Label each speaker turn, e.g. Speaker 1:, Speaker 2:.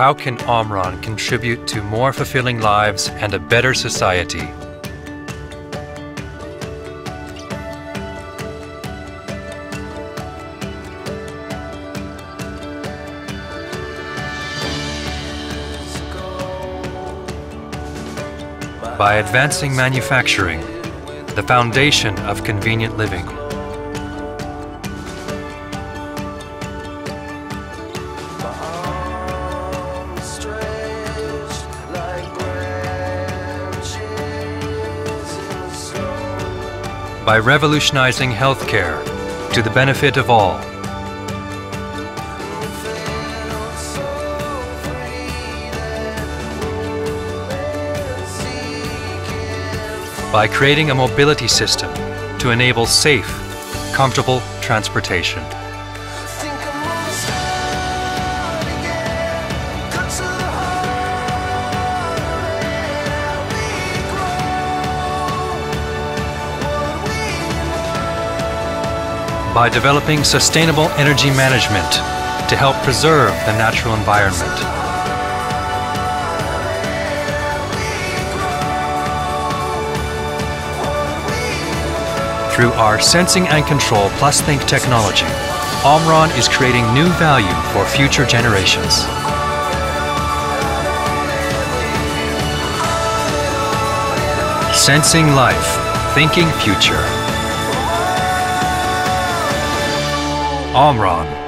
Speaker 1: How can Omron contribute to more fulfilling lives and a better society? By advancing manufacturing, the foundation of convenient living. By revolutionizing healthcare to the benefit of all. By creating a mobility system to enable safe, comfortable transportation. By developing sustainable energy management to help preserve the natural environment. Through our Sensing and Control plus Think technology, Omron is creating new value for future generations. Sensing life, thinking future. Omron.